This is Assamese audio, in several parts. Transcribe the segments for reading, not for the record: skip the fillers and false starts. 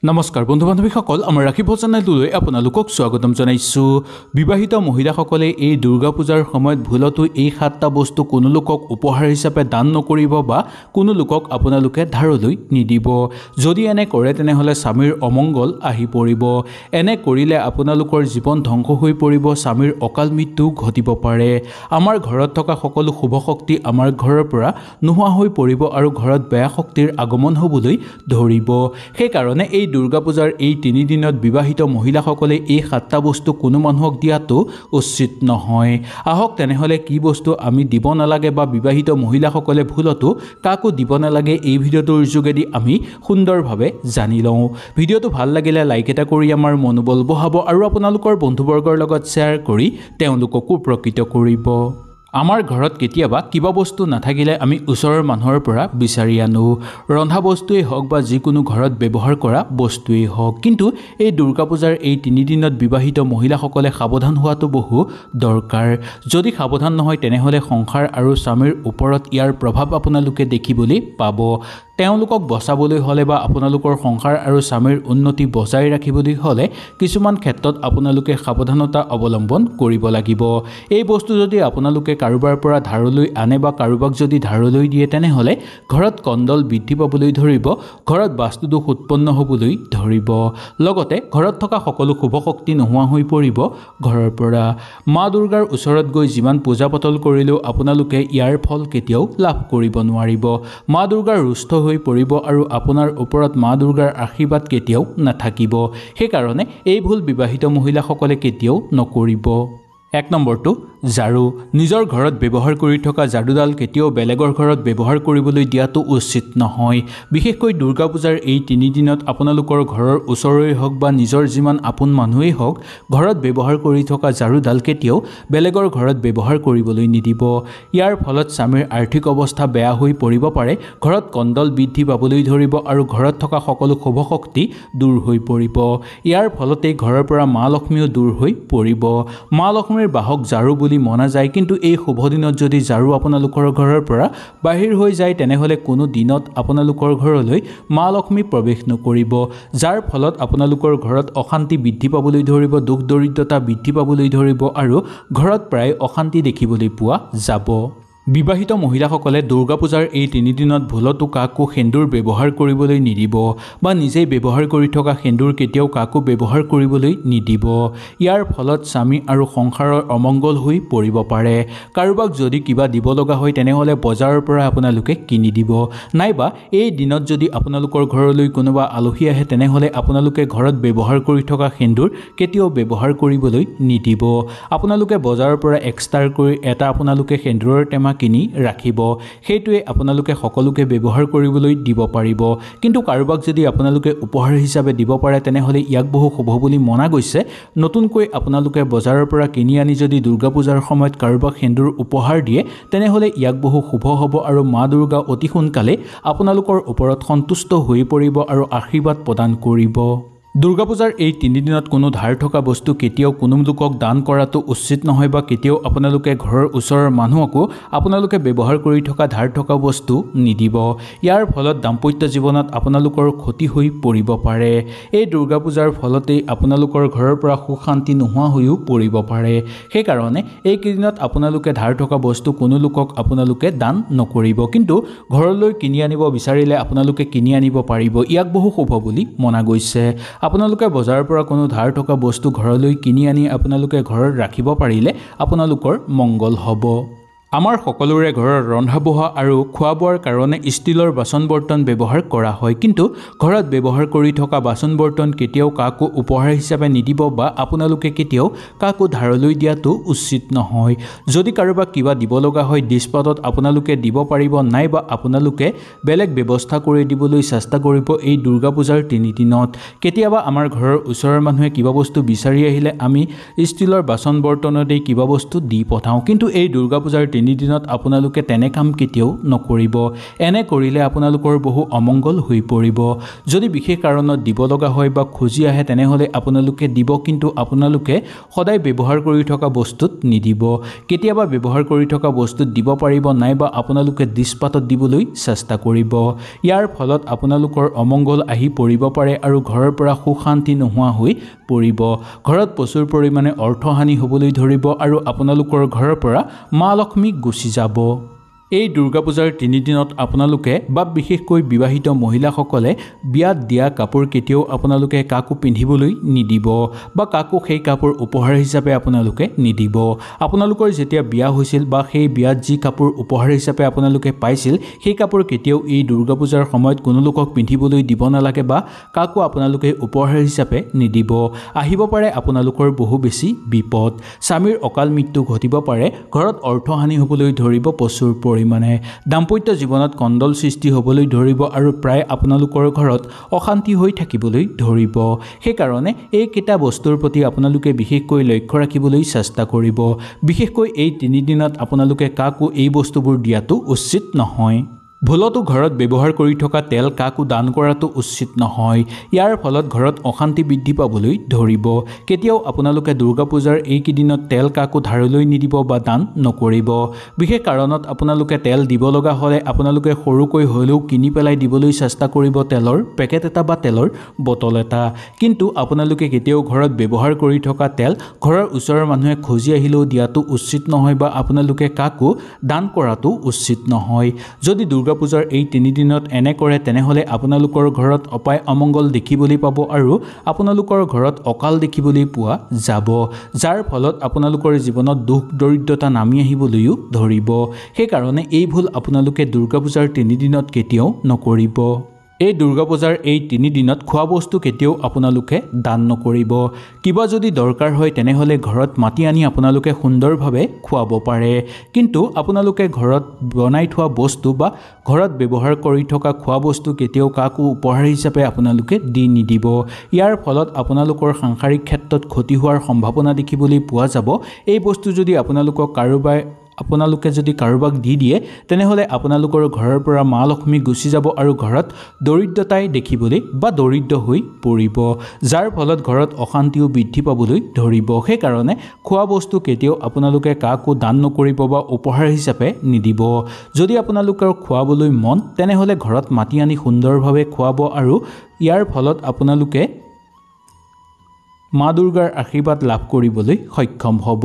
নমস্কাৰ বন্ধু বান্ধৱীসকল আমাৰ ৰাখি ভোজনালয়লৈ আপোনালোকক স্বাগতম জনাইছোঁ। বিবাহিত মহিলাসকলে এই দুৰ্গা পূজাৰ সময়ত ভুলতো এই 7টা বস্তু কোনো লোকক উপহাৰ হিচাপে দান নকৰিব বা কোনো লোকক আপোনালোকে ধাৰলৈ নিদিব। যদি এনে কৰে তেনেহ'লে স্বামীৰ অমংগল আহি পৰিব। এনে কৰিলে আপোনালোকৰ জীৱন ধ্বংস হৈ পৰিব, স্বামীৰ অকাল মৃত্যু ঘটিব পাৰে। আমাৰ ঘৰত থকা সকলো শুভ শক্তি আমাৰ ঘৰৰ পৰা নোহোৱা হৈ পৰিব আৰু ঘৰত বেয়া শক্তিৰ আগমন হ'বলৈ ধৰিব। সেইকাৰণে এই দুৰ্গা পূজাৰ এই 3 দিনত বিবাহিত মহিলাসকলে এই 7টা বস্তু কোনো মানুহক দিয়াটো উচিত নহয়। আহক তেনেহ'লে কি বস্তু আমি দিব নালাগে বা বিবাহিত মহিলাসকলে ভুলতো কাকো দিব নালাগে এই ভিডিঅ'টোৰ যোগেদি আমি সুন্দৰভাৱে জানি লওঁ। ভিডিঅ'টো ভাল লাগিলে লাইক এটা কৰি আমাৰ মনোবল বঢ়াব আৰু আপোনালোকৰ বন্ধুবৰ্গৰ লগত শ্বেয়াৰ কৰি তেওঁলোককো উপকৃত কৰিব। আমাৰ ঘৰত কেতিয়াবা কিবা বস্তু নাথাকিলে আমি ওচৰৰ মানুহৰ পৰা বিচাৰি আনো, ৰন্ধা বস্তুৱেই হওক বা যিকোনো ঘৰত ব্যৱহাৰ কৰা বস্তুৱেই হওক। কিন্তু এই দুৰ্গা পূজাৰ এই 3 দিনত বিবাহিত মহিলাসকলে সাৱধান হোৱাটো বহু দৰকাৰ। যদি সাৱধান নহয় তেনেহ'লে সংসাৰ আৰু স্বামীৰ ওপৰত ইয়াৰ প্ৰভাৱ আপোনালোকে দেখিবলৈ পাব। তেওঁলোকক বচাবলৈ হ'লে বা আপোনালোকৰ সংসাৰ আৰু স্বামীৰ উন্নতি বজাই ৰাখিবলৈ হ'লে কিছুমান ক্ষেত্ৰত আপোনালোকে সাৱধানতা অৱলম্বন কৰিব লাগিব। এই বস্তু যদি আপোনালোকে কাৰোবাৰ পৰা ধাৰলৈ আনে বা কাৰোবাক যদি ধাৰলৈ দিয়ে তেনেহ'লে ঘৰত কণ্ডল বৃদ্ধি পাবলৈ ধৰিব, ঘৰত বাস্তুদোষ উৎপন্ন হ'বলৈ ধৰিব, লগতে ঘৰত থকা সকলো শুভ শক্তি নোহোৱা হৈ পৰিব ঘৰৰ পৰা। মা দুৰ্গাৰ ওচৰত গৈ যিমান পূজা পাতল কৰিলেও আপোনালোকে ইয়াৰ ফল কেতিয়াও লাভ কৰিব নোৱাৰিব। মা দুৰ্গাৰ ৰুষ্ট হৈ পৰিব আৰু আপোনাৰ ওপৰত মা দুৰ্গাৰ আশীৰ্বাদ কেতিয়াও নাথাকিব। সেইকাৰণে এই ভুল বিবাহিত মহিলাসকলে কেতিয়াও নকৰিব। 1 নম্বৰটো ঝাৰু। নিজৰ ঘৰত ব্যৱহাৰ কৰি থকা ঝাৰুডাল কেতিয়াও বেলেগৰ ঘৰত ব্যৱহাৰ কৰিবলৈ দিয়াটো উচিত নহয়। বিশেষকৈ দুৰ্গা পূজাৰ এই 3 দিনত আপোনালোকৰ ঘৰৰ ওচৰৰে হওক বা নিজৰ যিমান আপোন মানুহেই হওক ঘৰত ব্যৱহাৰ কৰি থকা ঝাৰুডাল কেতিয়াও বেলেগৰ ঘৰত ব্যৱহাৰ কৰিবলৈ নিদিব। ইয়াৰ ফলত স্বামীৰ আৰ্থিক অৱস্থা বেয়া হৈ পৰিব পাৰে, ঘৰত কণ্ডল বৃদ্ধি পাবলৈ ধৰিব আৰু ঘৰত থকা সকলো শুভ শক্তি দূৰ হৈ পৰিব। ইয়াৰ ফলতেই ঘৰৰ পৰা মা লক্ষ্মীও দূৰ হৈ পৰিব। মা লক্ষ্মীৰ বাহক ঝাৰু বুলি মনা যায়, কিন্তু এই শুভ দিনত যদি ঝাৰু আপোনালোকৰ ঘৰৰ পৰা বাহিৰ হৈ যায় তেনেহ'লে কোনো দিনত আপোনালোকৰ ঘৰলৈ মা লক্ষ্মী প্ৰৱেশ নকৰিব, যাৰ ফলত আপোনালোকৰ ঘৰত অশান্তি বৃদ্ধি পাবলৈ ধৰিব, দুখ দৰিদ্ৰতা বৃদ্ধি পাবলৈ ধৰিব আৰু ঘৰত প্ৰায় অশান্তি দেখিবলৈ পোৱা যাব। বিবাহিত মহিলাসকলে দুৰ্গা পূজাৰ এই 3 দিনত ভুলতো কাকো সেন্দুৰ ব্যৱহাৰ কৰিবলৈ নিদিব বা নিজেই ব্যৱহাৰ কৰি থকা সেন্দুৰ কেতিয়াও কাকো ব্যৱহাৰ কৰিবলৈ নিদিব। ইয়াৰ ফলত স্বামী আৰু সংসাৰৰ অমংগল হৈ পৰিব পাৰে। কাৰোবাক যদি কিবা দিব লগা হয় তেনেহ'লে বজাৰৰ পৰা আপোনালোকে কিনি দিব, নাইবা এই দিনত যদি আপোনালোকৰ ঘৰলৈ কোনোবা আলহী আহে তেনেহ'লে আপোনালোকে ঘৰত ব্যৱহাৰ কৰি থকা সেন্দুৰ কেতিয়াও ব্যৱহাৰ কৰিবলৈ নিদিব। আপোনালোকে বজাৰৰ পৰা এক্সট্ৰাকৈ এটা আপোনালোকে সেন্দুৰৰ টেমা কিনি ৰাখিব, সেইটোৱে আপোনালোকে সকলোকে ব্যৱহাৰ কৰিবলৈ দিব পাৰিব। কিন্তু কাৰোবাক যদি আপোনালোকে উপহাৰ হিচাপে দিব পাৰে তেনেহ'লে ইয়াক বহু শুভ বুলি মনা গৈছে। নতুনকৈ আপোনালোকে বজাৰৰ পৰা কিনি আনি যদি দুৰ্গা পূজাৰ সময়ত কাৰোবাক সেন্দুৰ উপহাৰ দিয়ে তেনেহ'লে ইয়াক বহু শুভ হ'ব আৰু মা দুৰ্গা অতি সোনকালে আপোনালোকৰ ওপৰত সন্তুষ্ট হৈ পৰিব আৰু আশীৰ্বাদ প্ৰদান কৰিব। দুৰ্গা পূজাৰ এই 3 দিনত কোনো ধাৰ থকা বস্তু কেতিয়াও কোনো লোকক দান কৰাটো উচিত নহয় বা কেতিয়াও আপোনালোকে ঘৰৰ ওচৰৰ মানুহকো আপোনালোকে ব্যৱহাৰ কৰি থকা ধাৰ থকা বস্তু নিদিব। ইয়াৰ ফলত দাম্পত্য জীৱনত আপোনালোকৰ ক্ষতি হৈ পৰিব পাৰে। এই দুৰ্গা পূজাৰ ফলতেই আপোনালোকৰ ঘৰৰ পৰা সুখ শান্তি নোহোৱা হৈও পৰিব পাৰে। সেইকাৰণে এইকেইদিনত আপোনালোকে ধাৰ থকা বস্তু কোনো লোকক আপোনালোকে দান নকৰিব, কিন্তু ঘৰলৈ কিনি আনিব বিচাৰিলে আপোনালোকে কিনি আনিব পাৰিব। ইয়াক বহু শুভ বুলি মনা গৈছে। আপোনালোকে বজাৰৰ পৰা কোনো ধাৰ থকা বস্তু ঘৰলৈ কিনি আনি আপোনালোকে ঘৰত ৰাখিব পাৰিলে আপোনালোকৰ মংগল হ'ব। আমাৰ সকলোৰে ঘৰত ৰন্ধা বঢ়া আৰু খোৱা বোৱাৰ কাৰণে ষ্টীলৰ বাচন বৰ্তন ব্যৱহাৰ কৰা হয়, কিন্তু ঘৰত ব্যৱহাৰ কৰি থকা বাচন বৰ্তন কেতিয়াও কাকো উপহাৰ হিচাপে নিদিব বা আপোনালোকে কেতিয়াও কাকো ধাৰলৈ দিয়াটো উচিত নহয়। যদি কাৰোবাক কিবা দিব লগা হয় ডিছপাতত আপোনালোকে দিব পাৰিব, নাইবা আপোনালোকে বেলেগ ব্যৱস্থা কৰি দিবলৈ চেষ্টা কৰিব এই দুৰ্গা পূজাৰ 3 দিনত। কেতিয়াবা আমাৰ ঘৰৰ ওচৰৰ মানুহে কিবা বস্তু বিচাৰি আহিলে আমি ষ্টীলৰ বাচন বৰ্তনতেই কিবা বস্তু দি পঠাওঁ, কিন্তু এই দুৰ্গা পূজাৰ তিনিদিনত আপোনালোকে তেনে কাম কেতিয়াও নকৰিব। এনে কৰিলে আপোনালোকৰ বহু অমংগল হৈ পৰিব। যদি বিশেষ কাৰণত দিব লগা হয় বা খুজি আহে তেনেহ'লে আপোনালোকে দিব, কিন্তু আপোনালোকে সদায় ব্যৱহাৰ কৰি থকা বস্তুত নিদিব। কেতিয়াবা ব্যৱহাৰ কৰি থকা বস্তুত দিব পাৰিব, নাইবা আপোনালোকে দৃষ্টিপাতত দিবলৈ চেষ্টা কৰিব। ইয়াৰ ফলত আপোনালোকৰ অমংগল আহি পৰিব পাৰে আৰু ঘৰৰ পৰা সুখ শান্তি নোহোৱা হৈ পৰিব। ঘৰত প্ৰচুৰ পৰিমাণে অৰ্থহানি হ'বলৈ ধৰিব আৰু আপোনালোকৰ ঘৰৰ পৰা মা লক্ষ্মী গুচি যাব। এই দুৰ্গা পূজাৰ তিনিদিনত আপোনালোকে বা বিশেষকৈ বিবাহিত মহিলাসকলে বিয়াত দিয়া কাপোৰ কেতিয়াও আপোনালোকে কাকো পিন্ধিবলৈ নিদিব বা কাকো সেই কাপোৰ উপহাৰ হিচাপে আপোনালোকে নিদিব। আপোনালোকৰ যেতিয়া বিয়া হৈছিল বা সেই বিয়াত যি কাপোৰ উপহাৰ হিচাপে আপোনালোকে পাইছিল, সেই কাপোৰ কেতিয়াও এই দুৰ্গা পূজাৰ সময়ত কোনো লোকক পিন্ধিবলৈ দিব নালাগে বা কাকো আপোনালোকে উপহাৰ হিচাপে নিদিব। আহিব পাৰে আপোনালোকৰ বহু বেছি বিপদ। স্বামীৰ অকাল মৃত্যু ঘটিব পাৰে, ঘৰত অৰ্থহানি হ'বলৈ ধৰিব প্ৰচুৰ পৰিমাণে, দাম্পত্য জীৱনত কণ্ডল সৃষ্টি হ'বলৈ ধৰিব আৰু প্ৰায় আপোনালোকৰ ঘৰত অশান্তি হৈ থাকিবলৈ ধৰিব। সেইকাৰণে এইকেইটা বস্তুৰ প্ৰতি আপোনালোকে বিশেষকৈ লক্ষ্য ৰাখিবলৈ চেষ্টা কৰিব। বিশেষকৈ এই তিনিদিনত আপোনালোকে কাকো এই বস্তুবোৰ দিয়াটো উচিত নহয়। ভুলতো ঘৰত ব্যৱহাৰ কৰি থকা তেল কাকো দান কৰাটো উচিত নহয়। ইয়াৰ ফলত ঘৰত অশান্তি বৃদ্ধি পাবলৈ ধৰিব। কেতিয়াও আপোনালোকে দুৰ্গা পূজাৰ এইকেইদিনত তেল কাকো ধাৰলৈ নিদিব বা দান নকৰিব। বিশেষ কাৰণত আপোনালোকে তেল দিব লগা হ'লে আপোনালোকে সৰুকৈ হ'লেও কিনি পেলাই দিবলৈ চেষ্টা কৰিব তেলৰ পেকেট এটা বা তেলৰ বটল এটা। কিন্তু আপোনালোকে কেতিয়াও ঘৰত ব্যৱহাৰ কৰি থকা তেল ঘৰৰ ওচৰৰ মানুহে খুজি আহিলেও দিয়াটো উচিত নহয় বা আপোনালোকে কাকো দান কৰাটো উচিত নহয়। যদি দুৰ্গা পূজাৰ এই তিনিদিনত এনে কৰে তেনেহ'লে আপোনালোকৰ ঘৰত অপায় অমংগল দেখিবলৈ পাব আৰু আপোনালোকৰ ঘৰত অকাল দেখিবলৈ পোৱা যাব, যাৰ ফলত আপোনালোকৰ জীৱনত দুখ দৰিদ্ৰতা নামি আহিবলৈও ধৰিব। সেইকাৰণে এই ভুল আপোনালোকে দুৰ্গা পূজাৰ তিনিদিনত কেতিয়াও নকৰিব। এই দুৰ্গা পূজাৰ এই তিনিদিনত খোৱা বস্তু কেতিয়াও আপোনালোকে দান নকৰিব। কিবা যদি দৰকাৰ হয় তেনেহ'লে ঘৰত মাতি আনি আপোনালোকে সুন্দৰভাৱে খুৱাব পাৰে, কিন্তু আপোনালোকে ঘৰত বনাই থোৱা বস্তু বা ঘৰত ব্যৱহাৰ কৰি থকা খোৱা বস্তু কেতিয়াও কাকো উপহাৰ হিচাপে আপোনালোকে দি নিদিব। ইয়াৰ ফলত আপোনালোকৰ সাংসাৰিক ক্ষেত্ৰত ক্ষতি হোৱাৰ সম্ভাৱনা দেখিবলৈ পোৱা যাব। এই বস্তু যদি আপোনালোকে যদি কাৰোবাক দি দিয়ে তেনেহ'লে আপোনালোকৰ ঘৰৰ পৰা মা লক্ষ্মী গুচি যাব আৰু ঘৰত দৰিদ্ৰতাই দেখিবলৈ বা দৰিদ্ৰ হৈ পৰিব, যাৰ ফলত ঘৰত অশান্তিও বৃদ্ধি পাবলৈ ধৰিব। সেইকাৰণে খোৱা বস্তু কেতিয়াও আপোনালোকে কাকো দান নকৰিব বা উপহাৰ হিচাপে নিদিব। যদি আপোনালোকৰ খুৱাবলৈ মন তেনেহ'লে ঘৰত মাতি আনি সুন্দৰভাৱে খুৱাব আৰু ইয়াৰ ফলত আপোনালোকে মা দুৰ্গাৰ আশীৰ্বাদ লাভ কৰিবলৈ সক্ষম হ'ব।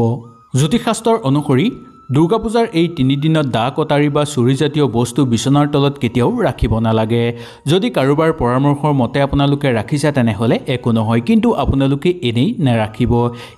জ্যোতিষশাস্ত্ৰৰ অনুসৰি দুৰ্গা পূজাৰ এই তিনিদিনত দা কটাৰী বা চুৰিজাতীয় বস্তু বিচনাৰ তলত কেতিয়াও ৰাখিব নালাগে। যদি কাৰোবাৰ পৰামৰ্শৰ মতে আপোনালোকে ৰাখিছে তেনেহ'লে একো নহয়, কিন্তু আপোনালোকে এনেই নাৰাখিব।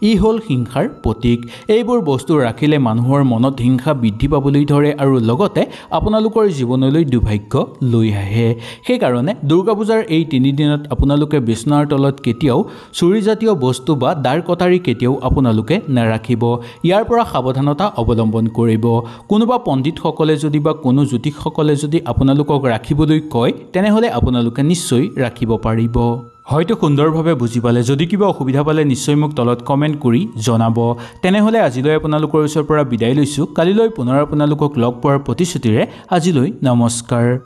ই হ'ল হিংসাৰ প্ৰতীক। এইবোৰ বস্তু ৰাখিলে মানুহৰ মনত হিংসা বৃদ্ধি পাবলৈ ধৰে আৰু লগতে আপোনালোকৰ জীৱনলৈ দুৰ্ভাগ্য লৈ আহে। সেইকাৰণে দুৰ্গা পূজাৰ এই তিনিদিনত আপোনালোকে বিচনাৰ তলত কেতিয়াও চুৰিজাতীয় বস্তু বা দাৰ কটাৰী কেতিয়াও আপোনালোকে নাৰাখিব। ইয়াৰ পৰা সাৱধানতা অৱলম্বন কৰিব। কোনোবা পণ্ডিতসকলে যদি বা কোনো জ্যোতিষসকলে যদি আপোনালোকক ৰাখিবলৈ কয় তেনেহ'লে আপোনালোকে নিশ্চয় ৰাখিব পাৰিব। হয়তো সুন্দৰভাৱে বুজি পালে। যদি কিবা অসুবিধা পালে নিশ্চয় মোক তলত কমেণ্ট কৰি জনাব। তেনেহ'লে আজিলৈ আপোনালোকৰ ওচৰৰ পৰা বিদায় লৈছোঁ। কালিলৈ পুনৰ আপোনালোকক লগ পোৱাৰ প্ৰতিশ্ৰুতিৰে আজিলৈ নমস্কাৰ।